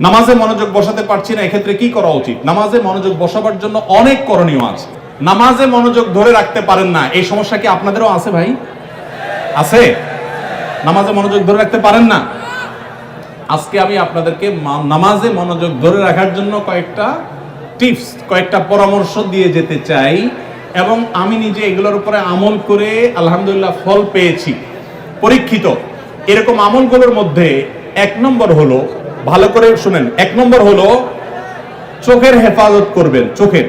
নামাজে মনোযোগ বসাতে পারছি না, এক্ষেত্রে কি করা উচিত? নামাজে মনোযোগ বসাবার জন্য অনেক করণীয় আছে। নামাজে মনোযোগ ধরে রাখতে পারেন না, এই সমস্যা কি আপনাদেরও আছে ভাই? আছে? নামাজে মনোযোগ ধরে রাখতে পারেন না? আজকে আমি আপনাদেরকে নামাজে মনোযোগ ধরে রাখার জন্য কয়েকটা টিপস, কয়েকটা পরামর্শ দিয়ে যেতে চাই, এবং আমি নিজে এগুলোর উপরে আমল করে আলহামদুলিল্লাহ ফল পেয়েছি, পরীক্ষিত। এরকম আমলগুলোর মধ্যে এক নম্বর হলো, ভালো করে শুনেন, এক নম্বর হলো চোখের হেফাজত করবেন। চোখের,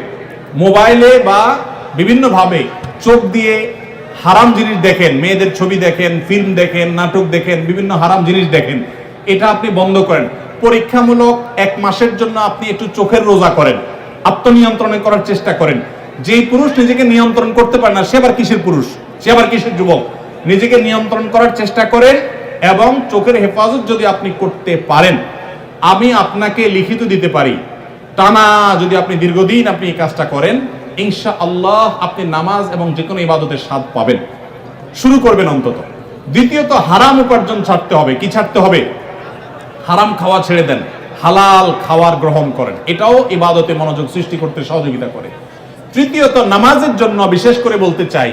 মোবাইলে বা বিভিন্ন ভাবে চোখ দিয়ে হারাম জিনিস দেখেন, মেয়েদের ছবি দেখেন, ফিল্ম দেখেন, নাটক দেখেন, বিভিন্ন হারাম জিনিস দেখেন, এটা আপনি বন্ধ করেন। পরীক্ষামূলক 1 মাসের জন্য আপনি একটু চোখের রোজা করেন, আত্মনিয়ন্ত্রণে করার চেষ্টা করেন। যেই পুরুষ নিজেকে নিয়ন্ত্রণ করতে পারে না, সে আবার কিসের পুরুষ, সে আবার কিসের যুবক? নিজেকে নিয়ন্ত্রণ করার চেষ্টা করেন, এবং চোখের হেফাজত যদি আপনি করতে পারেন, আমি আপনাকে লিখিত দিতে পারি, টানা যদি আপনি দীর্ঘদিন আপনি এই কাজটা করেন, ইনশাআল্লাহ আপনি নামাজ এবং যে কোনো ইবাদতের স্বাদ পাবেন। শুরু করবেন অন্তত। দ্বিতীয়ত, হারাম উপার্জন ছাড়তে হবে। কি ছাড়তে হবে? হারাম খাওয়া ছেড়ে দেন, হালাল খাওয়ার গ্রহণ করেন, এটাও ইবাদতে মনোযোগ সৃষ্টি করতে সহযোগিতা করে। তৃতীয়ত, নামাজের জন্য বিশেষ করে বলতে চাই,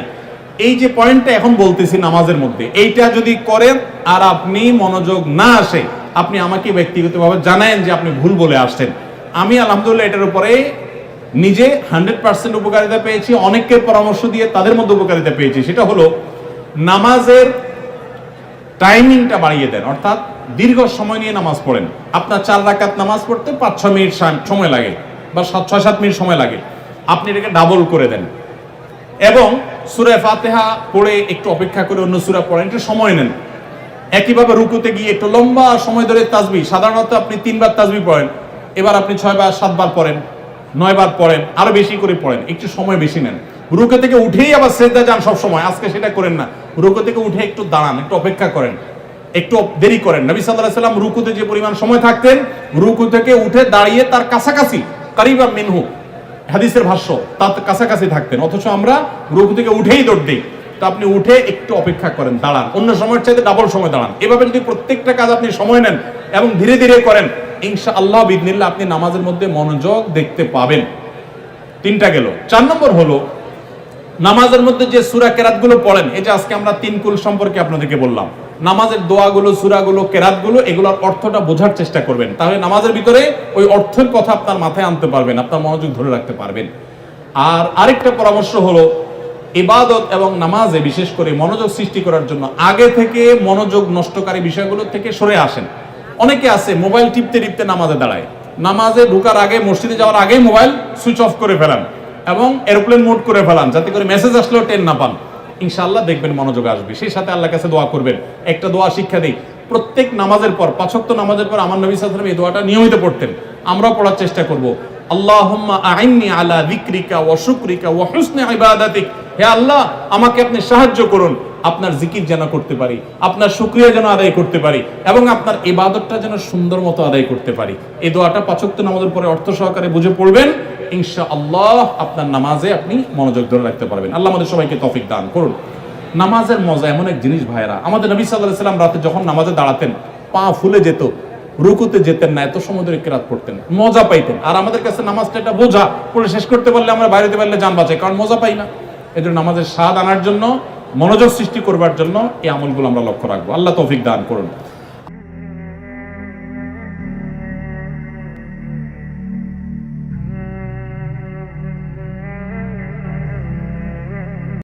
এই যে পয়েন্টটা এখন বলতেছি নামাজের মধ্যে, এইটা যদি করেন আর আপনি মনোযোগ না আসে, আপনি আমাকে ব্যক্তিগতভাবে জানায়েন যে আপনি ভুল বলে আসছেন। আমি আলহামদুলিল্লাহ এটার উপরে নিজে 100% উপকারিতা পেয়েছি, অনেককে পরামর্শ দিয়ে তাদের মধ্যে উপকারিতা পেয়েছি। সেটা হলো নামাজের টাইমিংটা বাড়িয়ে দেন, অর্থাৎ দীর্ঘ সময় নিয়ে নামাজ পড়েন। আপনার 4 রাকাত নামাজ পড়তে 5-6 মিনিট সময় লাগে, বা 6-7 মিনিট সময় লাগে, আপনি এটাকে ডাবল করে দেন। এবং সূরা ফাতিহা পড়ে একটু অপেক্ষা করে অন্য সূরা পড়েন, একটু সময় নেন। একইভাবে রুকুতে গিয়ে একটু লম্বা সময় ধরে তাসবিহ, সাধারণত আপনি 3 বার তাসবিহ পড়েন, এবার আপনি 6 বার 7 বার পড়েন, 9 বার পড়েন, আরো বেশি করে পড়েন, একটু সময় বেশি নেন। রুকু থেকে উঠেই আবার সিজদা যান সব সময়, আজকে সেটা করেন না। রুকু থেকে উঠে একটু দাঁড়ান, একটু অপেক্ষা করেন, একটু দেরি করেন। নবী সাল্লাল্লাহু আলাইহি ওয়াসাল্লাম রুকুতে যে পরিমাণ সময় থাকতেন, রুকু থেকে উঠে দাঁড়িয়ে তার কাছাকাছি, কারিবা মিনহু হাদিসের ভাষ্য, তার কাছাকাছি থাকতেন, অথচ আমরা রুকু থেকে উঠেই দৌড় দিই। তো আপনি উঠে একটু অপেক্ষা করেন, দাঁড়ান, অন্য সময়ের চাইতে ডাবল সময় দাঁড়ান। এভাবে যদি প্রত্যেকটা কাজ আপনি সময় নেন এবং ধীরে ধীরে করেন, ইনশাআল্লাহ বিইذনিল্লাহ আপনি নামাজের মধ্যে মনোযোগ দেখতে পাবেন। 3টা গেল। 4 নম্বর হলো নামাজের মধ্যে যে সূরা কেরাতগুলো পড়েন, এটা আজকে আমরা 3 কুল সম্পর্কে আপনাদেরকে বললাম। নামাজের দোয়াগুলো, সূরাগুলো, কেরাতগুলো, এগুলোর অর্থটা বোঝার চেষ্টা করবেন, তাহলে নামাজের ভিতরে ওই অর্থের কথা আপনার মাথায় আনতে পারবেন, আপনার মনোযোগ ধরে রাখতে পারবেন। আর আরেকটা পরামর্শ হলো, ইবাদত এবং নামাজে বিশেষ করে মনোযোগ সৃষ্টি করার জন্য আগে থেকে মনোযোগ নষ্টকারী বিষয়গুলো থেকে সরে আসেন। অনেকে আছে মোবাইল টিপতে টিপতে নামাজে দাঁড়ায়, নামাজে ঢোকার আগে, মসজিদে যাওয়ার আগে মোবাইল সুইচ অফ করে ফেলান এবং এরোপ্লেন মোড করে ফেলান, যাতে করে মেসেজ আসলেও টের না পান। ইনশাআল্লাহ দেখবেন মনোযোগ আসবে। সেই সাথে আল্লাহর কাছে দোয়া করবেন। একটা দোয়া শিক্ষা দেই, প্রত্যেক নামাজের পর, 5 ওয়াক্ত নামাজের পর আমার নবী সাল্লাল্লাহু আলাইহি ওয়াসাল্লাম এই দোয়াটা নিয়মিত পড়তেন, আমরাও পড়ার চেষ্টা করব। আল্লাহুম্মা আইন্নি আলা যিকরিকা ওয়া শুকরিকা ওয়া হুসনি ইবাদাতিক, হে আল্লাহ আমাকে আপনি সাহায্য করুন, আপনার জিকির যেন করতে পারি, আপনার শুকরিয়া যেন আদায় করতে পারি, এবং আপনার ইবাদতটা যেন সুন্দর মতো আদায় করতে পারি। এই দোয়াটা 5 ওয়াক্ত নামাজের পরে অর্থ সহকারে বুঝে পড়বেন, ইনশাআল্লাহ আপনার নামাজে আপনি মনোযোগ ধরে রাখতে পারবেন। আল্লাহ আমাদের সবাইকে তৌফিক দান করুন। নামাজের মজা এমন এক জিনিস ভাইরা, আমাদের নবী সাল্লাল্লাহু আলাইহি ওয়াসাল্লাম রাতে যখন নামাজে দাঁড়াতেন, পা ফুলে যেত, রুকুতে যেতেন না, এত সময় ধরে কিরাত পড়তেন, মজা পাইতেন। আর আমাদের কাছে নামাজটা একটা বোঝা, পড়ে শেষ করতে পারলে আমরা বাইরে যেতে পারলে জান বাঁচে, কারণ মজা পাই না। এজন্য নামাজের স্বাদ আনার জন্য, মনোযোগ সৃষ্টি করবার জন্য এই আমলগুলো আমরা লক্ষ্য রাখবো। আল্লাহ তৌফিক দান করুন।